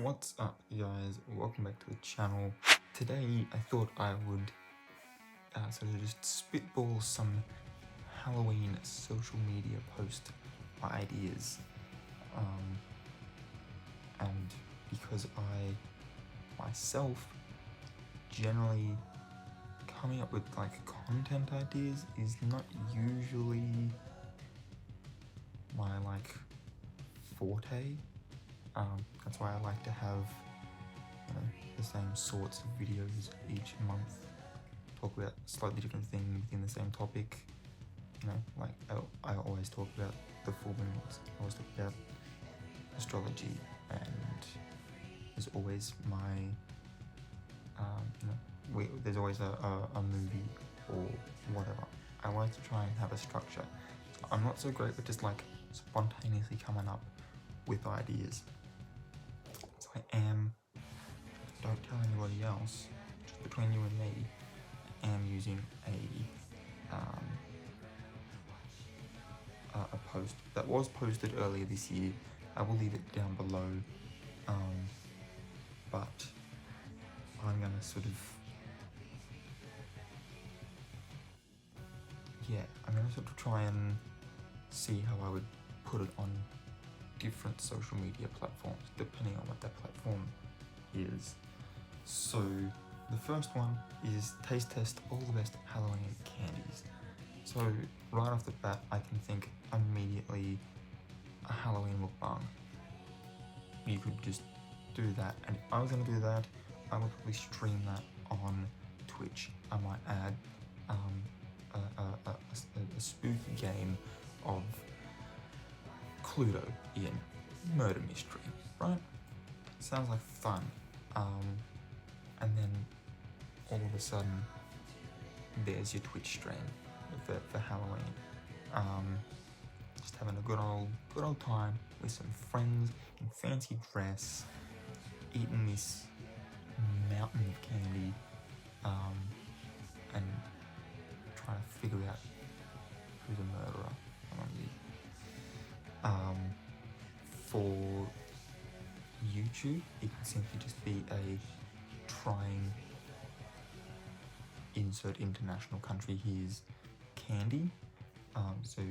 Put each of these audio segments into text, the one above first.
What's up, guys? Welcome back to the channel. Today I thought I would sort of just spitball some Halloween social media post ideas, and because I myself generally coming up with like content ideas is not usually my forte. That's why I like to have the same sorts of videos each month, talk about slightly different things within the same topic. Like I always talk about the full moons, I always talk about astrology, and there's always my there's always a movie or whatever. I like to try and have a structure. I'm not so great with just like spontaneously coming up with ideas. So don't tell anybody else, just between you and me, I am using a post that was posted earlier this year. I will leave it down below, but I'm gonna sort of, try and see how I would put it on different social media platforms, depending on what that platform is. So the first one is taste test all the best Halloween candies. So right off the bat, I can think immediately a Halloween mukbang. You could just do that, and if I was going to do that, I would probably stream that on Twitch. I might add a spooky game of Cluedo in murder mystery, right? Sounds like fun. And then all of a sudden, there's your Twitch stream for Halloween. Just having a good old time with some friends in fancy dress, eating this mountain of candy, and trying to figure out who's a murderer. For YouTube, it can simply just be a trying insert international country here's candy. So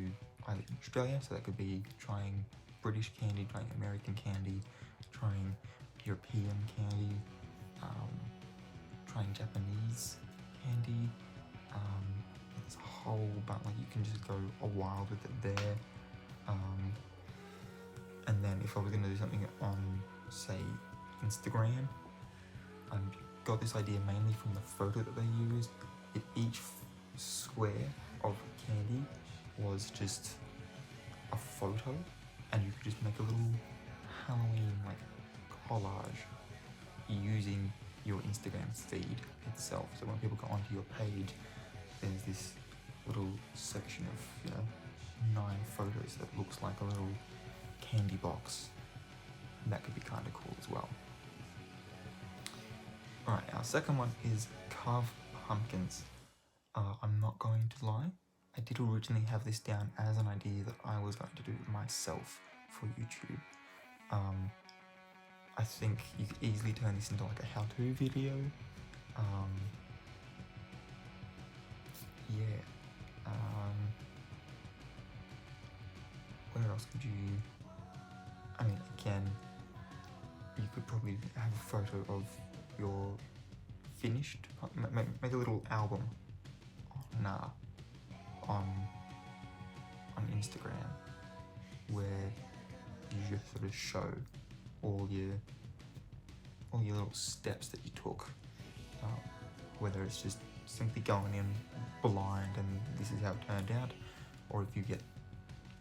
I live in Australia, so that could be trying British candy, trying American candy, trying European candy, trying Japanese candy. There's a whole bunch, like you can just go a wild with it there. And then if I was going to do something on, say, Instagram, I got this idea mainly from the photo that they used. Each square of candy was just a photo, and you could just make a little Halloween collage using your Instagram feed itself. So when people go onto your page, there's this little section of 9 photos that looks like a little candy box. That could be kind of cool as well. Alright, our second one is carve pumpkins. I'm not going to lie, I did originally have this down as an idea that I was going to do myself for YouTube. I think you could easily turn this into like a how-to video. Where else could you... I mean, again, you could probably have a photo of your finished... Make a little album on Instagram where you just sort of show all your little steps that you took, whether it's just simply going in blind and this is how it turned out, or if you get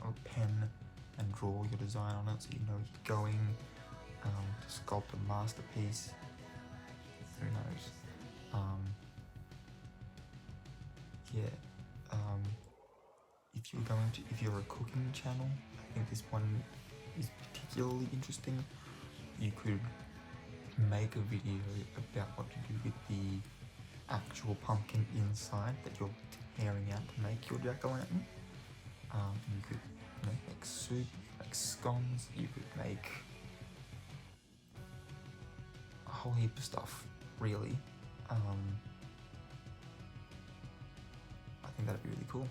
a pen and draw your design on it so you know you're going to sculpt a masterpiece. Who knows? If you're a cooking channel, I think this one is particularly interesting. You could make a video about what to do with the actual pumpkin inside that you're tearing out to make your jack-o'-lantern. You could make soup, make scones, you could make whole heap of stuff, really. I think that'd be really cool.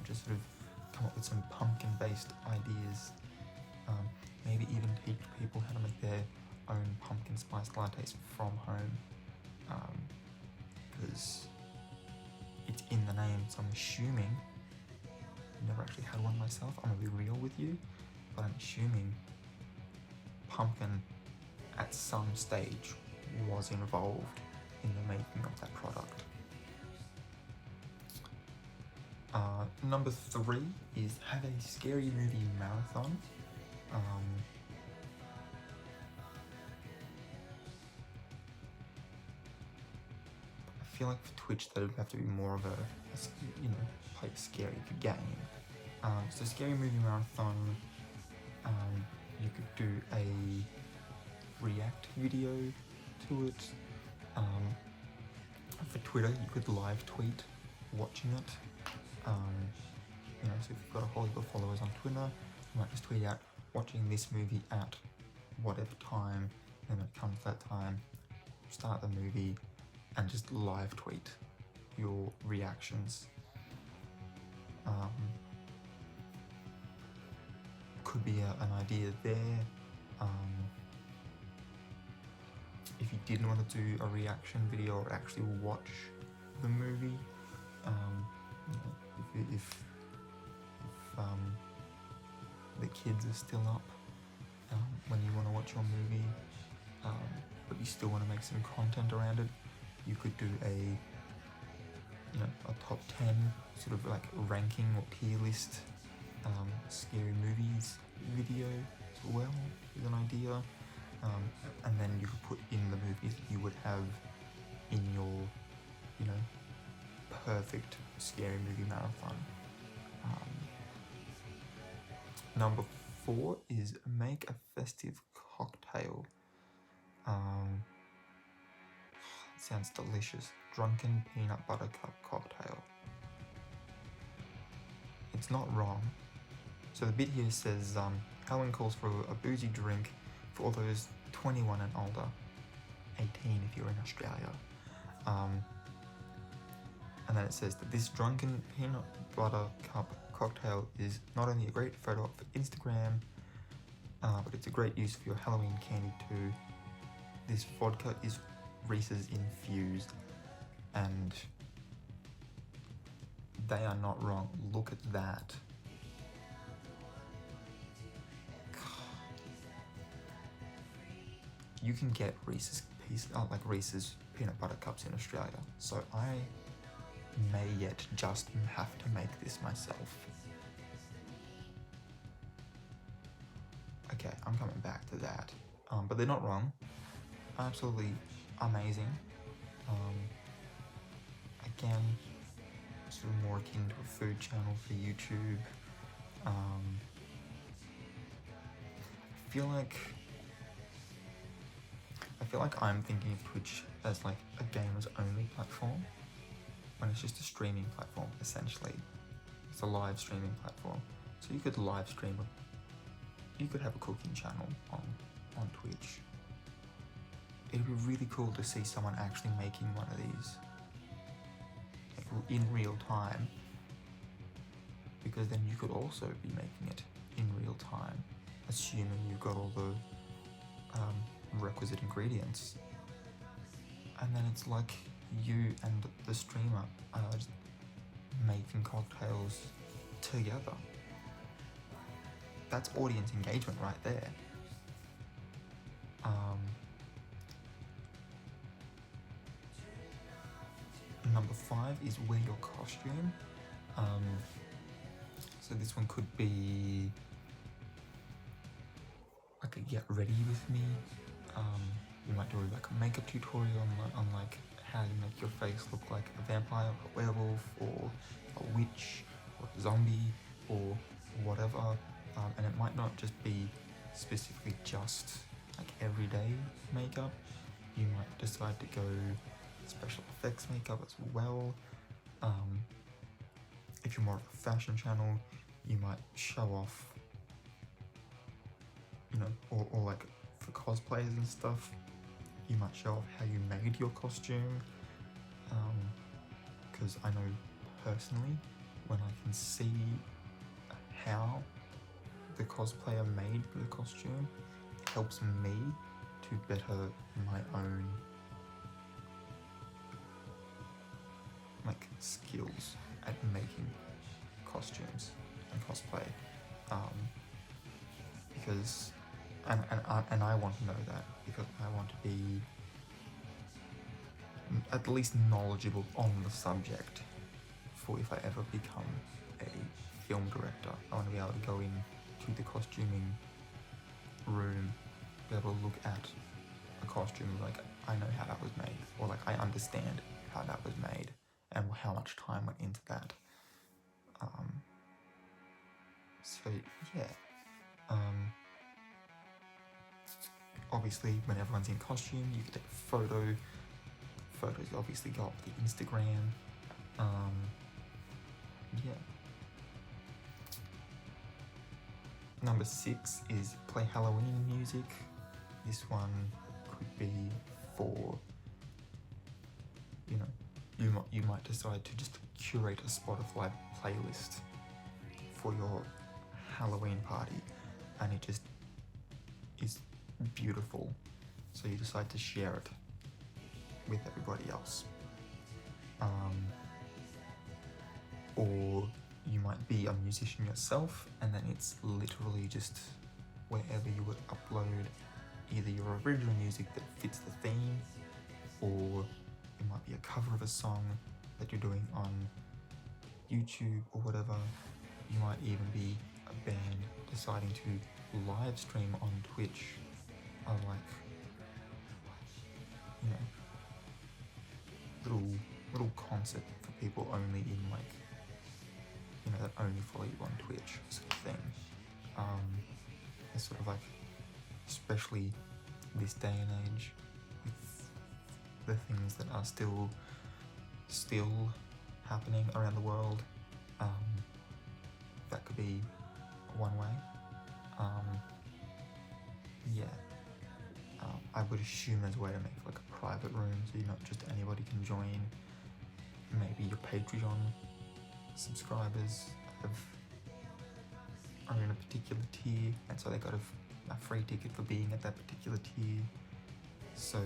Just sort of come up with some pumpkin-based ideas. Maybe even teach people how to make their own pumpkin spice lattes from home. Because it's in the name, so I'm assuming, I've never actually had one myself, I'm gonna be real with you, but I'm assuming pumpkin at some stage was involved in the making of that product. Number 3 is have a scary movie marathon. I feel like for Twitch that would have to be more of a play a scary game. So scary movie marathon, you could do a react video to it. For Twitter, you could live tweet watching it. So if you've got a whole heap of followers on Twitter, you might just tweet out watching this movie at whatever time, and when it comes to that time, start the movie and just live tweet your reactions. Could be an idea there. If you didn't want to do a reaction video or actually watch the movie, if the kids are still up when you want to watch your movie, but you still want to make some content around it, you could do a top 10 sort of like ranking or tier list scary movies video as well, is an idea. And then you could put in the movies that you would have in your perfect scary movie marathon. Number 4 is make a festive cocktail. Sounds delicious. Drunken peanut butter cup cocktail. It's not wrong. So the bit here says Helen calls for a boozy drink for all those 21 and older, 18 if you're in Australia. And then it says that this drunken peanut butter cup cocktail is not only a great photo op for Instagram, but it's a great use for your Halloween candy too. This vodka is Reese's infused, and they are not wrong. Look at that. You can get Reese's Reese's peanut butter cups in Australia, so I may yet just have to make this myself. Okay, I'm coming back to that. But they're not wrong. Absolutely amazing. Again, sort of more akin to a food channel for YouTube. I feel like I'm thinking of Twitch as like a gamers only platform, when it's just a streaming platform essentially. It's a live streaming platform. So you could live stream you could have a cooking channel on Twitch. It'd be really cool to see someone actually making one of these in real time, because then you could also be making it in real time, assuming you've got all the requisite ingredients. And then it's like you and the streamer are just making cocktails together. That's audience engagement right there. Number 5 is wear your costume. So this one could be like a get ready with me. You might do like a makeup tutorial on like how you make your face look like a vampire, or a werewolf, or a witch, or a zombie, or whatever. And it might not just be specifically just like everyday makeup. You might decide to go special effects makeup as well. If you're more of a fashion channel, you might show off, or like for cosplayers and stuff. You might show off how you made your costume, because I know personally when I can see how the cosplayer made the costume, it helps me to better my own like skills at making costumes and cosplay, because and I want to know that because I want to be at least knowledgeable on the subject for if I ever become a film director. I want to be able to go in to the costuming room, be able to look at a costume like I know how that was made, or like I understand how that was made and how much time went into that. So yeah, obviously when everyone's in costume, you can take a photo. Photos obviously go up to Instagram. Yeah. Number 6 is play Halloween music. This one could be for, you know, you might decide to just curate a Spotify playlist for your Halloween party, and it just is beautiful. So you decide to share it with everybody else. Or you might be a musician yourself, and then it's literally just wherever you would upload either your original music that fits the theme, or it might be a cover of a song that you're doing on YouTube or whatever. You might even be a band deciding to live stream on Twitch, or like, you know, little concert for people only in like, you know, that only follow you on Twitch sort of thing. It's sort of like, especially this day and age, with the things that are still happening around the world, that could be one way. I would assume there's a way to make like a private room so not just anybody can join. Maybe your Patreon subscribers are in a particular tier, and so they got a free ticket for being at that particular tier. So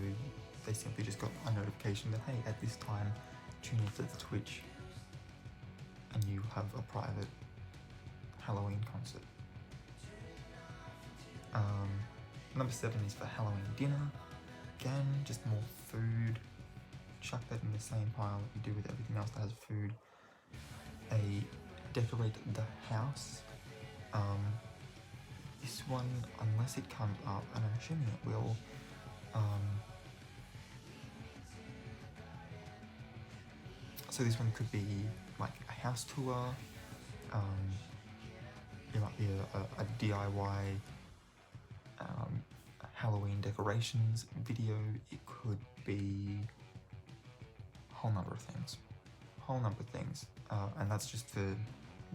they simply just got a notification that, hey, at this time, tune into the Twitch, and you have a private Halloween concert. Number 7 is for Halloween dinner. Again, just more food. Chuck that in the same pile that you do with everything else that has food. Decorate the house. This one, unless it comes up, and I'm assuming it will, so this one could be like a house tour. It might be a DIY Halloween decorations video. It could be a whole number of things. And that's just for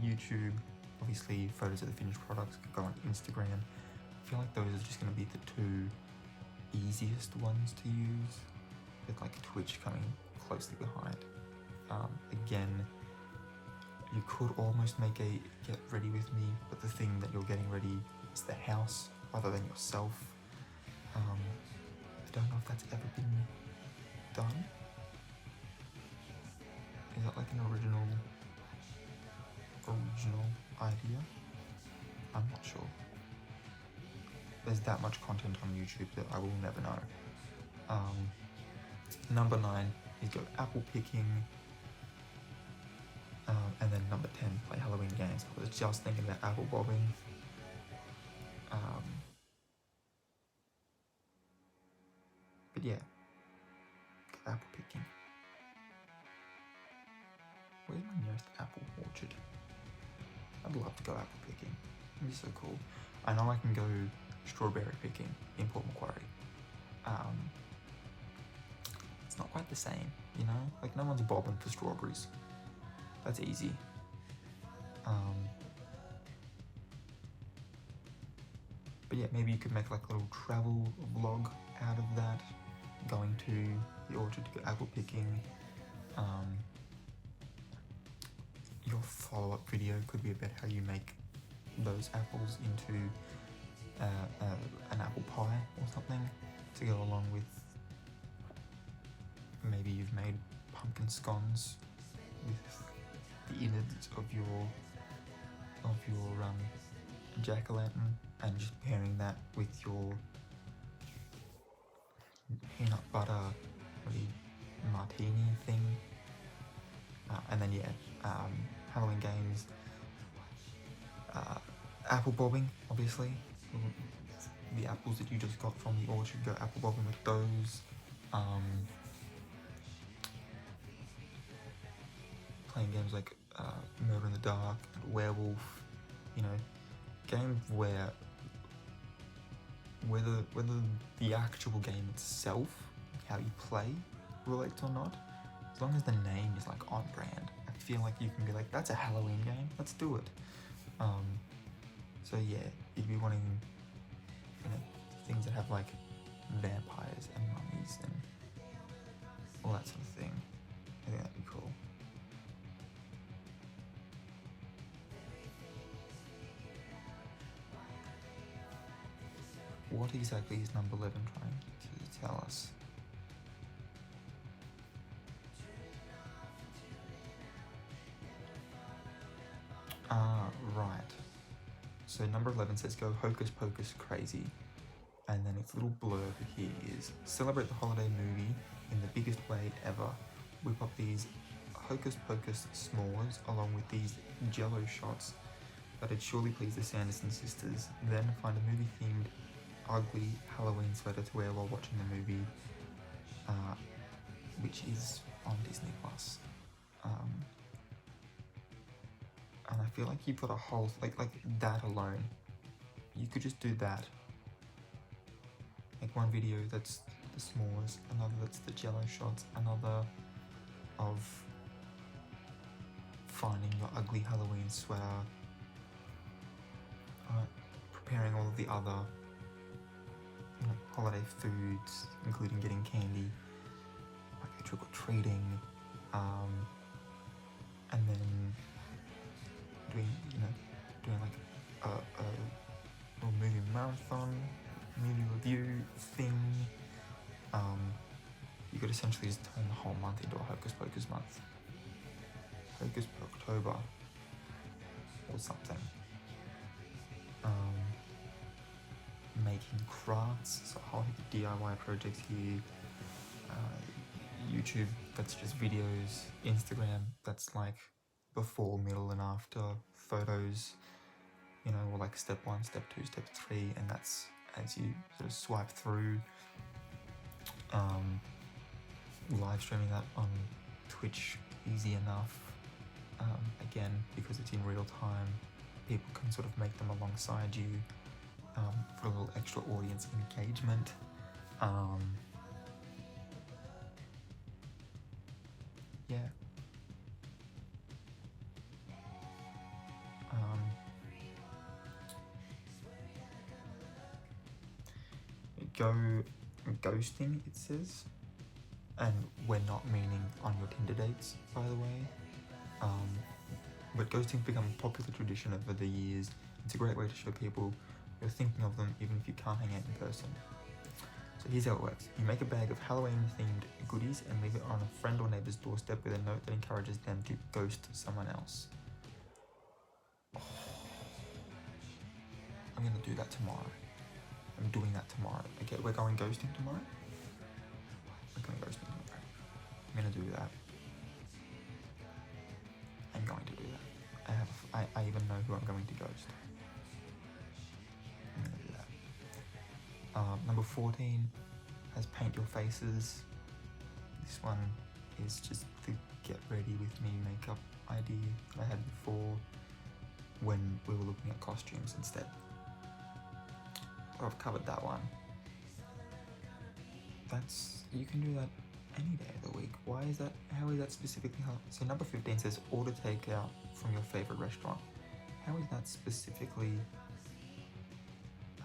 YouTube. Obviously, photos of the finished products could go on Instagram. I feel like those are just going to be the 2 easiest ones to use, with like Twitch coming closely behind. Again, you could almost make a get ready with me, but the thing that you're getting ready is the house rather than yourself. I don't know if that's ever been done. Is that like an original idea? I'm not sure. There's that much content on YouTube that I will never know. Number 9 is go apple picking. And then number 10, play Halloween games. I was just thinking about apple bobbing. But yeah, go apple picking. Where's my nearest apple orchard? I'd love to go apple picking. It'd be so cool. I know I can go strawberry picking in Port Macquarie. It's not quite the same, you know? Like, no one's bobbing for strawberries. That's easy. But yeah, maybe you could make like a little travel vlog out of that, going to the orchard to go apple picking. Your follow-up video could be about how you make those apples into an apple pie or something to go along with. Maybe you've made pumpkin scones with the innards of your jack-o'-lantern, and just pairing that with your peanut butter really martini thing. And then Halloween games, apple bobbing, obviously. The apples that you just got from the orchard, go apple bobbing with those. Playing games like Murder in the Dark and Werewolf, games where whether the actual game itself, how you play, relates or not, as long as the name is like on brand, I feel like you can be like, that's a Halloween game, let's do it. So yeah, you'd be wanting things that have like vampires and mummies and all that sort of thing. I think that'd be cool. What exactly is number 11 trying to tell us? Right. So number 11 says go hocus pocus crazy. And then its little blurb here is, celebrate the holiday movie in the biggest way ever. Whip up these hocus pocus s'mores along with these jello shots that'd surely please the Sanderson sisters. Then find a movie themed ugly Halloween sweater to wear while watching the movie, which is on Disney Plus. And I feel like you've got a whole, like that alone, you could just do that. Like one video that's the s'mores, another that's the jello shots, another of finding your ugly Halloween sweater, preparing all of the other holiday foods, including getting candy, like trick-or-treating, and then doing like a little movie marathon, movie review thing. You could essentially just turn the whole month into a hocus pocus month, hocus October or something. Making crafts, so a whole heap of DIY projects here. YouTube, that's just videos. Instagram, that's like before, middle, and after photos, or like step 1, step 2, step 3, and that's as you sort of swipe through. Live streaming that on Twitch, easy enough. Again, because it's in real time, people can sort of make them alongside you for a little extra audience engagement. Yeah. Go ghosting, it says, and we're not meaning on your Tinder dates, by the way. But ghosting's become a popular tradition over the years. It's a great way to show people you're thinking of them even if you can't hang out in person. So here's how it works. You make a bag of Halloween-themed goodies and leave it on a friend or neighbour's doorstep with a note that encourages them to ghost someone else. Oh. I'm gonna do that tomorrow. I'm doing that tomorrow. Okay, we're going ghosting tomorrow? We're going ghosting tomorrow. I'm gonna do that. I'm going to do that. I even know who I'm going to ghost. I'm gonna do that. Number 14 has paint your faces. This one is just the get ready with me makeup idea that I had before when we were looking at costumes instead. I've covered that one. You can do that any day of the week. Why is that? How is that specifically? So number 15 says order takeout from your favorite restaurant. How is that specifically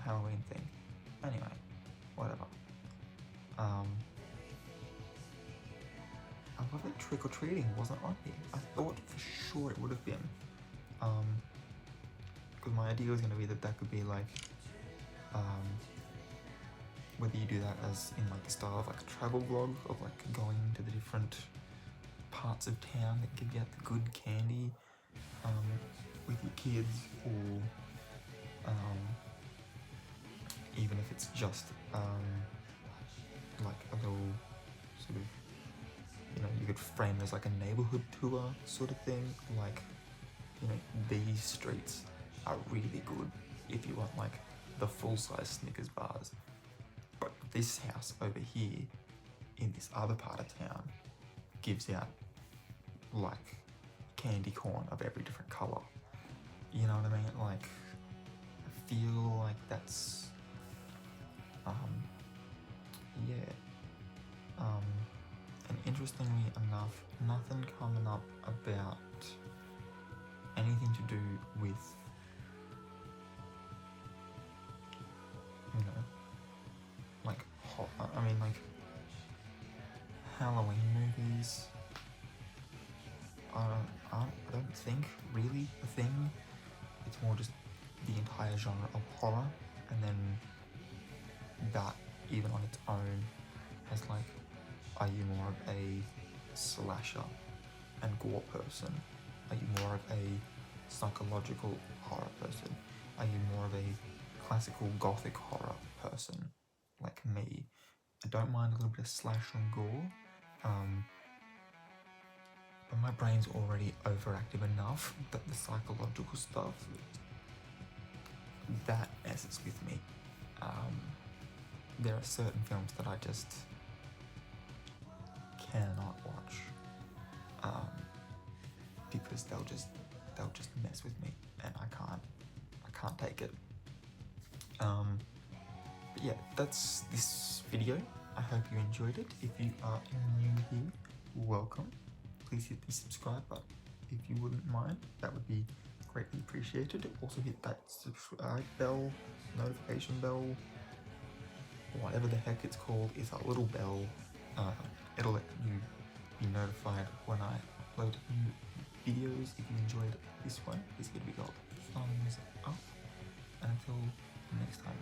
Halloween thing. Anyway, whatever. I love that Trick or Treating wasn't on here. I thought for sure it would have been. Because my idea was going to be that could be like, whether you do that as in like the style of like a travel vlog of like going to the different parts of town that give you out the good candy with your kids, or even if it's just like a little sort of, you know, you could frame it as like a neighborhood tour sort of thing, like, you know, these streets are really good if you want like the full-size Snickers bars, but this house over here in this other part of town gives out like candy corn of every different color. You know what I mean? Like, I feel like that's and interestingly enough, nothing coming up about anything to do with, you know, like I mean, like Halloween movies. I don't think really a thing. It's more just the entire genre of horror, and then that even on its own has like, are you more of a slasher and gore person? Are you more of a psychological horror person? Are you more of a classical gothic horror person like me? I don't mind a little bit of slasher and gore, but my brain's already overactive enough that the psychological stuff, that messes with me. There are certain films that I just cannot watch because they'll just mess with me, and I can't take it. But yeah, that's this video. I hope you enjoyed it. If you are new here, welcome. Please hit the subscribe button if you wouldn't mind. That would be greatly appreciated. Also hit that subscribe bell, notification bell, whatever the heck it's called. It's a little bell. It'll let you be notified when I upload new videos. If you enjoyed this one, please give it a thumbs up. And until next time.